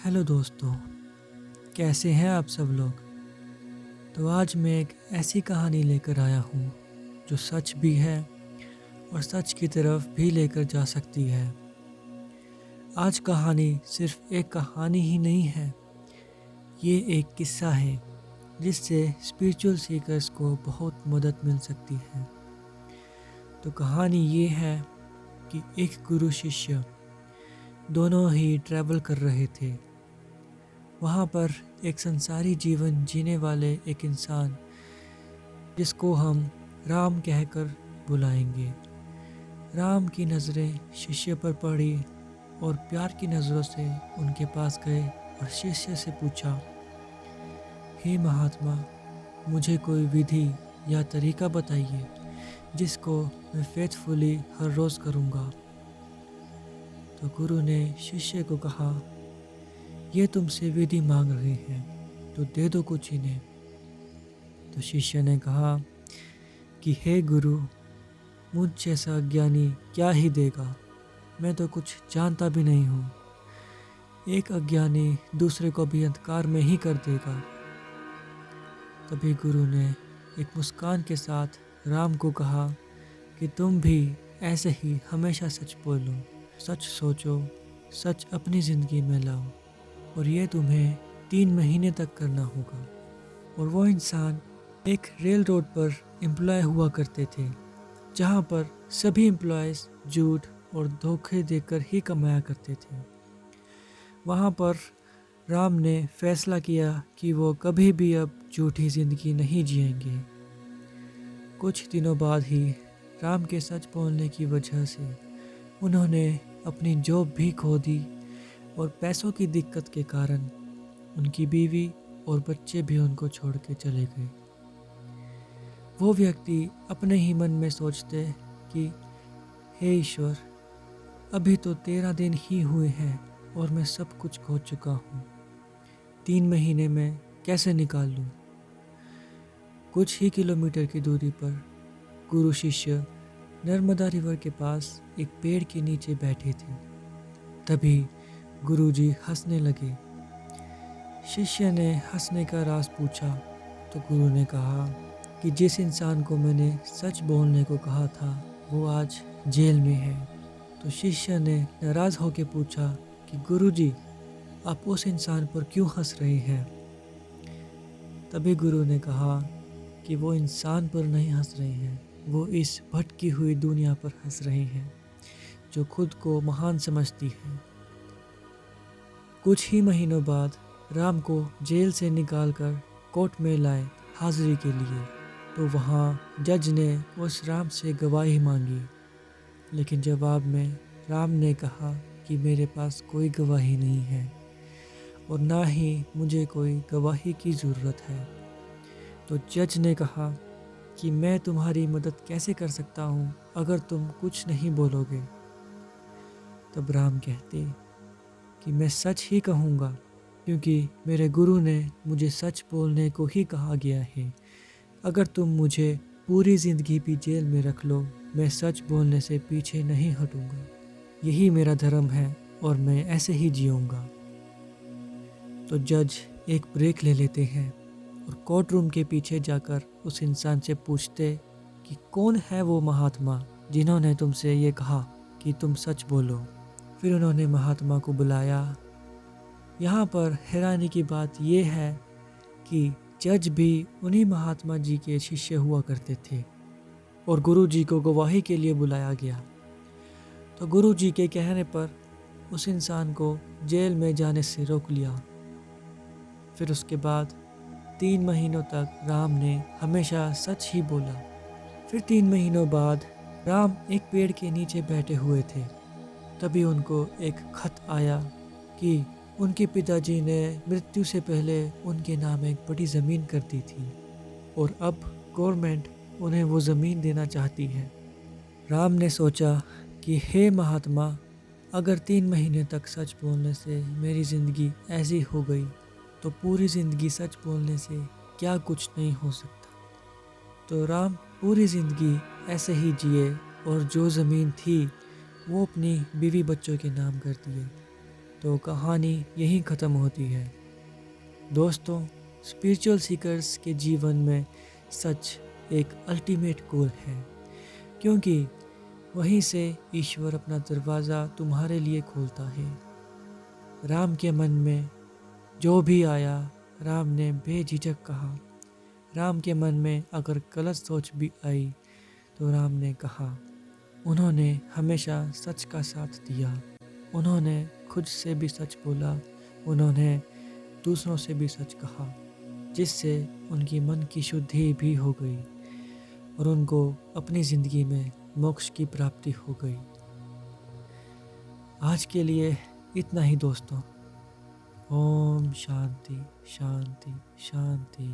Hello दोस्तों, कैसे हैं आप सब लोग। तो आज मैं एक ऐसी कहानी लेकर आया हूँ जो सच भी है और सच की तरफ भी लेकर जा सकती है। आज कहानी सिर्फ एक कहानी ही नहीं है, ये एक किस्सा है जिससे स्पिरिचुअल सीकर्स को बहुत मदद मिल सकती है। तो कहानी ये है कि एक गुरु शिष्य दोनों ही ट्रैवल कर रहे थे। वहाँ पर एक संसारी जीवन जीने वाले एक इंसान जिसको हम राम कहकर बुलाएंगे। राम की नज़रें शिष्य पर पड़ी और प्यार की नज़रों से उनके पास गए और शिष्य से पूछा, हे महात्मा, मुझे कोई विधि या तरीका बताइए जिसको मैं फेथफुली हर रोज़ करूँगा। तो गुरु ने शिष्य को कहा, ये तुमसे विधि मांग रहे हैं तो दे दो कुछ इन्हें। तो शिष्य ने कहा कि हे गुरु, मुझ जैसा अज्ञानी क्या ही देगा, मैं तो कुछ जानता भी नहीं हूँ। एक अज्ञानी दूसरे को भी अंधकार में ही कर देगा। तभी गुरु ने एक मुस्कान के साथ राम को कहा कि तुम भी ऐसे ही हमेशा सच बोलो, सच सोचो, सच अपनी ज़िंदगी में लाओ और ये तुम्हें 3 महीने तक करना होगा। और वो इंसान एक रेल रोड पर एम्प्लॉय हुआ करते थे, जहाँ पर सभी एम्प्लॉयज़ झूठ और धोखे देकर ही कमाया करते थे। वहाँ पर राम ने फैसला किया कि वो कभी भी अब झूठी ज़िंदगी नहीं जिएंगे। कुछ दिनों बाद ही राम के सच बोलने की वजह से उन्होंने अपनी जॉब भी खो दी और पैसों की दिक्कत के कारण उनकी बीवी और बच्चे भी उनको छोड़ के चले गए। वो व्यक्ति अपने ही मन में सोचते कि हे ईश्वर, अभी तो 13 दिन ही हुए हैं और मैं सब कुछ खो चुका हूँ। 3 महीने में कैसे निकाल लूँ। कुछ ही किलोमीटर की दूरी पर गुरु शिष्य नर्मदा रिवर के पास एक पेड़ के नीचे बैठे थे। तभी गुरुजी हंसने लगे। शिष्य ने हंसने का राज पूछा तो गुरु ने कहा कि जिस इंसान को मैंने सच बोलने को कहा था वो आज जेल में है। तो शिष्य ने नाराज़ होकर पूछा कि गुरुजी, आप उस इंसान पर क्यों हंस रहे हैं। तभी गुरु ने कहा कि वो इंसान पर नहीं हंस रहे हैं, वो इस भटकी हुई दुनिया पर हंस रहे हैं जो खुद को महान समझती है। कुछ ही महीनों बाद राम को जेल से निकालकर कोर्ट में लाए हाजिरी के लिए। तो वहाँ जज ने उस राम से गवाही मांगी, लेकिन जवाब में राम ने कहा कि मेरे पास कोई गवाही नहीं है और ना ही मुझे कोई गवाही की ज़रूरत है। तो जज ने कहा कि मैं तुम्हारी मदद कैसे कर सकता हूँ अगर तुम कुछ नहीं बोलोगे। तब राम कहते कि मैं सच ही कहूँगा, क्योंकि मेरे गुरु ने मुझे सच बोलने को ही कहा गया है। अगर तुम मुझे पूरी ज़िंदगी भी जेल में रख लो, मैं सच बोलने से पीछे नहीं हटूँगा। यही मेरा धर्म है और मैं ऐसे ही जीऊँगा। तो जज एक ब्रेक ले लेते हैं और कोर्ट रूम के पीछे जाकर उस इंसान से पूछते कि कौन है वो महात्मा जिन्होंने तुमसे ये कहा कि तुम सच बोलो। फिर उन्होंने महात्मा को बुलाया। यहाँ पर हैरानी की बात ये है कि जज भी उन्हीं महात्मा जी के शिष्य हुआ करते थे और गुरु जी को गवाही के लिए बुलाया गया। तो गुरु जी के कहने पर उस इंसान को जेल में जाने से रोक लिया। फिर उसके बाद 3 महीनों तक राम ने हमेशा सच ही बोला। फिर 3 महीनों बाद राम एक पेड़ के नीचे बैठे हुए थे। तभी उनको एक खत आया कि उनके पिताजी ने मृत्यु से पहले उनके नाम एक बड़ी ज़मीन कर दी थी और अब गवर्नमेंट उन्हें वो ज़मीन देना चाहती है। राम ने सोचा कि हे महात्मा, अगर 3 महीने तक सच बोलने से मेरी ज़िंदगी ऐसी हो गई तो पूरी ज़िंदगी सच बोलने से क्या कुछ नहीं हो सकता। तो राम पूरी ज़िंदगी ऐसे ही जिए और जो ज़मीन थी वो अपनी बीवी बच्चों के नाम कर दिए। तो कहानी यहीं ख़त्म होती है। दोस्तों, स्पिरिचुअल सीकर्स के जीवन में सच एक अल्टीमेट गोल है, क्योंकि वहीं से ईश्वर अपना दरवाज़ा तुम्हारे लिए खोलता है। राम के मन में जो भी आया, राम ने बेझिझक कहा। राम के मन में अगर गलत सोच भी आई तो राम ने कहा। उन्होंने हमेशा सच का साथ दिया। उन्होंने खुद से भी सच बोला, उन्होंने दूसरों से भी सच कहा, जिससे उनकी मन की शुद्धि भी हो गई और उनको अपनी ज़िंदगी में मोक्ष की प्राप्ति हो गई। आज के लिए इतना ही दोस्तों। ओम शांति शांति शांति।